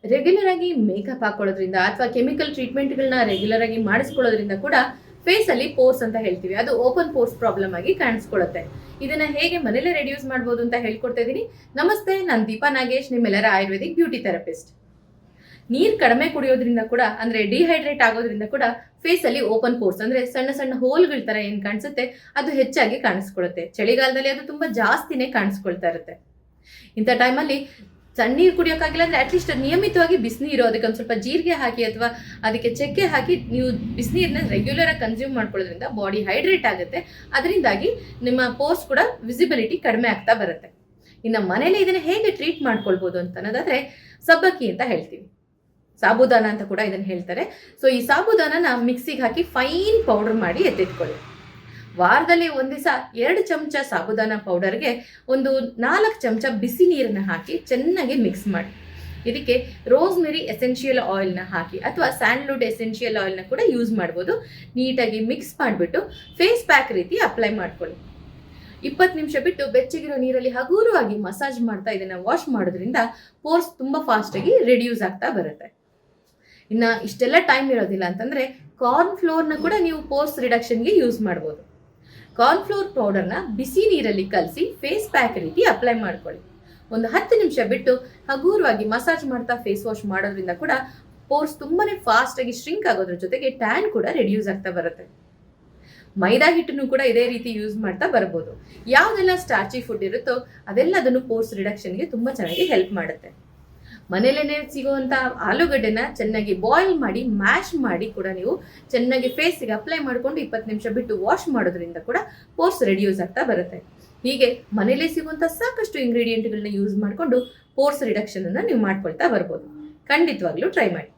Regular ಆಗಿ makeup ಹಾಕೊಳ್ಳೋದ್ರಿಂದ ಅಥವಾ chemical ಟ್ರೀಟ್ಮೆಂಟ್ಗಳನ್ನ regular ಆಗಿ ಮಾಡಿಸ್ಕೊಳ್ಳೋದ್ರಿಂದ ಕೂಡ ಫೇಸ್ ಅಲ್ಲಿ ಪೋರ್ಸ್ ಅಂತ ಹೇಳ್ತೀವಿ, ಅದು ಓಪನ್ ಪೋರ್ಸ್ ಪ್ರಾಬ್ಲಮ್ ಆಗಿ ಕಾಣಿಸ್ಕೊಳ್ಳುತ್ತೆ. ಇದನ್ನ ಹೇಗೆ ಮನೇಲೆ ರೆಡ್ಯೂಸ್ ಮಾಡಬಹುದು ಅಂತ ಹೇಳ್ಕೊಡ್ತಾ ಇದೀನಿ. ನಮಸ್ತೆ, ನಾನು ದೀಪಾ ನಾಗೇಶ್, ನಿಮ್ಮೆಲ್ಲರ ಆಯುರ್ವೇದಿಕ್ ಬ್ಯೂಟಿ ಥೆರಪಿಸ್ಟ್. ನೀರು ಕಡಿಮೆ ಕುಡಿಯೋದ್ರಿಂದ ಕೂಡ, ಅಂದ್ರೆ ಡಿಹೈಡ್ರೇಟ್ ಆಗೋದ್ರಿಂದ ಕೂಡ ಫೇಸ್ ಅಲ್ಲಿ ಓಪನ್ ಪೋರ್ಸ್ ಅಂದ್ರೆ ಸಣ್ಣ ಸಣ್ಣ ಹೋಲ್ಗಳ ತರ ಏನ್ ಕಾಣಿಸುತ್ತೆ ಅದು ಹೆಚ್ಚಾಗಿ ಕಾಣಿಸ್ಕೊಳ್ಳುತ್ತೆ. ಚಳಿಗಾಲದಲ್ಲಿ ಅದು ತುಂಬಾ ಜಾಸ್ತಿನೇ ಕಾಣಿಸ್ಕೊಳ್ತಾ ಇರುತ್ತೆ. ಇಂಥ ಟೈಮಲ್ಲಿ ನೀರು ಕುಡಿಯೋಕ್ಕಾಗಿಲ್ಲ ಅಂದ್ರೆ ಅಟ್ಲೀಸ್ಟ್ ನಿಯಮಿತವಾಗಿ ಬಿಸಿನೀರು, ಅದಕ್ಕೆ ಒಂದು ಸ್ವಲ್ಪ ಜೀರಿಗೆ ಹಾಕಿ ಅಥವಾ ಅದಕ್ಕೆ ಚಕ್ಕೆ ಹಾಕಿ ನೀವು ಬಿಸಿನೀರನ್ನ ರೆಗ್ಯುಲರ್ ಆಗಿ ಕನ್ಸ್ಯೂಮ್ ಮಾಡ್ಕೊಳ್ಳೋದ್ರಿಂದ ಬಾಡಿ ಹೈಡ್ರೇಟ್ ಆಗುತ್ತೆ. ಅದರಿಂದಾಗಿ ನಿಮ್ಮ ಪೋರ್ಸ್ ಕೂಡ ವಿಸಿಬಿಲಿಟಿ ಕಡಿಮೆ ಆಗ್ತಾ ಬರುತ್ತೆ. ಇನ್ನು ಮನೇಲಿ ಇದನ್ನ ಹೇಗೆ ಟ್ರೀಟ್ ಮಾಡ್ಕೊಳ್ಬಹುದು ಅಂತ ಅನ್ನೋದಾದ್ರೆ ಸಬ್ಬಕ್ಕಿ ಅಂತ ಹೇಳ್ತೀವಿ, ಸಾಬುದಾನ ಅಂತ ಕೂಡ ಇದನ್ನ ಹೇಳ್ತಾರೆ. ಸೊ ಈ ಸಾಬುದಾನನ ಮಿಕ್ಸಿಗೆ ಹಾಕಿ ಫೈನ್ ಪೌಡರ್ ಮಾಡಿ ಎತ್ತಿಟ್ಕೊಳ್ಳಿ. ವಾರದಲ್ಲಿ ಒಂದ್ ದಿವಸ 2 ಚಮಚ ಸಾಬುದಾನ ಪೌಡರ್ಗೆ ಒಂದು 4 ಚಮಚ ಬಿಸಿ ನೀರನ್ನ ಹಾಕಿ ಚೆನ್ನಾಗಿ ಮಿಕ್ಸ್ ಮಾಡಿ ಇದಕ್ಕೆ ರೋಸ್ಮೆರಿ ಎಸೆನ್ಷಿಯಲ್ ಆಯಿಲ್ನ ಹಾಕಿ ಅಥವಾ ಸ್ಯಾಂಡ್ಲ್ವುಡ್ ಎಸೆನ್ಷಿಯಲ್ ಆಯಿಲ್ನ ಕೂಡ ಯೂಸ್ ಮಾಡ್ಬೋದು. ನೀಟಾಗಿ ಮಿಕ್ಸ್ ಮಾಡಿಬಿಟ್ಟು ಫೇಸ್ ಪ್ಯಾಕ್ ರೀತಿ ಅಪ್ಲೈ ಮಾಡ್ಕೊಳ್ಳಿ. 20 ನಿಮಿಷ ಬಿಟ್ಟು ಬೆಚ್ಚಗಿರೋ ನೀರಲ್ಲಿ ಹಗುರವಾಗಿ ಮಸಾಜ್ ಮಾಡ್ತಾ ಇದನ್ನ ವಾಶ್ ಮಾಡೋದ್ರಿಂದ ಪೋರ್ಸ್ ತುಂಬಾ ಫಾಸ್ಟ್ ಆಗಿ ರಿಡ್ಯೂಸ್ ಆಗ್ತಾ ಬರುತ್ತೆ. ಇನ್ನ ಇಷ್ಟೆಲ್ಲ ಟೈಮ್ ಇರೋದಿಲ್ಲ ಅಂತಂದ್ರೆ ಕಾರ್ನ್ ಫ್ಲೋರ್ನ ಕೂಡ ನೀವು ಪೋರ್ಸ್ ರಿಡಕ್ಷನ್ಗೆ ಯೂಸ್ ಮಾಡ್ಬೋದು. ಕಾರ್ನ್ ಫ್ಲೋರ್ ಪೌಡರ್ನ ಬಿಸಿ ನೀರಲ್ಲಿ ಕಲಸಿ ಫೇಸ್ ಪ್ಯಾಕ್ ರೀತಿ ಅಪ್ಲೈ ಮಾಡ್ಕೊಳ್ಳಿ. ಒಂದು 10 ನಿಮಿಷ ಬಿಟ್ಟು ಹಗುರವಾಗಿ ಮಸಾಜ್ ಮಾಡ್ತಾ ಫೇಸ್ ವಾಶ್ ಮಾಡೋದ್ರಿಂದ ಕೂಡ ಪೋರ್ಸ್ ತುಂಬಾನೇ ಫಾಸ್ಟ್ ಆಗಿ ಶ್ರಿಂಕ್ ಆಗೋದ್ರ ಜೊತೆಗೆ ಟ್ಯಾನ್ ಕೂಡ ರಿಡ್ಯೂಸ್ ಆಗ್ತಾ ಬರುತ್ತೆ. ಮೈದಾ ಹಿಟ್ಟನ್ನು ಕೂಡ ಇದೇ ರೀತಿ ಯೂಸ್ ಮಾಡ್ತಾ ಬರ್ಬೋದು. ಯಾವ್ದೆಲ್ಲ ಸ್ಟಾರ್ಚಿ ಫುಡ್ ಇರುತ್ತೋ ಅದೆಲ್ಲದನ್ನು ಪೋರ್ಸ್ ರಿಡಕ್ಷನ್ಗೆ ತುಂಬಾ ಚೆನ್ನಾಗಿ ಹೆಲ್ಪ್ ಮಾಡುತ್ತೆ. ಮನೇಲೇನೆ ಸಿಗುವಂತ ಆಲೂಗಡ್ಡೆನ ಚೆನ್ನಾಗಿ ಬಾಯ್ಲ್ ಮಾಡಿ ಮ್ಯಾಶ್ ಮಾಡಿ ಕೂಡ ನೀವು ಚೆನ್ನಾಗಿ ಫೇಸ್ಗೆ ಅಪ್ಲೈ ಮಾಡ್ಕೊಂಡು 20 ನಿಮಿಷ ಬಿಟ್ಟು ವಾಶ್ ಮಾಡೋದ್ರಿಂದ ಕೂಡ ಪೋರ್ಸ್ ರೆಡ್ಯೂಸ್ ಆಗ್ತಾ ಬರುತ್ತೆ. ಹೀಗೆ ಮನೇಲೆ ಸಿಗುವಂತ ಸಾಕಷ್ಟು ಇಂಗ್ರೀಡಿಯೆಂಟ್ಗಳನ್ನ ಯೂಸ್ ಮಾಡಿಕೊಂಡು ಪೋರ್ಸ್ ರಿಡಕ್ಷನ್ ಅನ್ನ ನೀವು ಮಾಡ್ಕೊಳ್ತಾ ಬರ್ಬೋದು. ಖಂಡಿತವಾಗ್ಲೂ ಟ್ರೈ ಮಾಡಿ.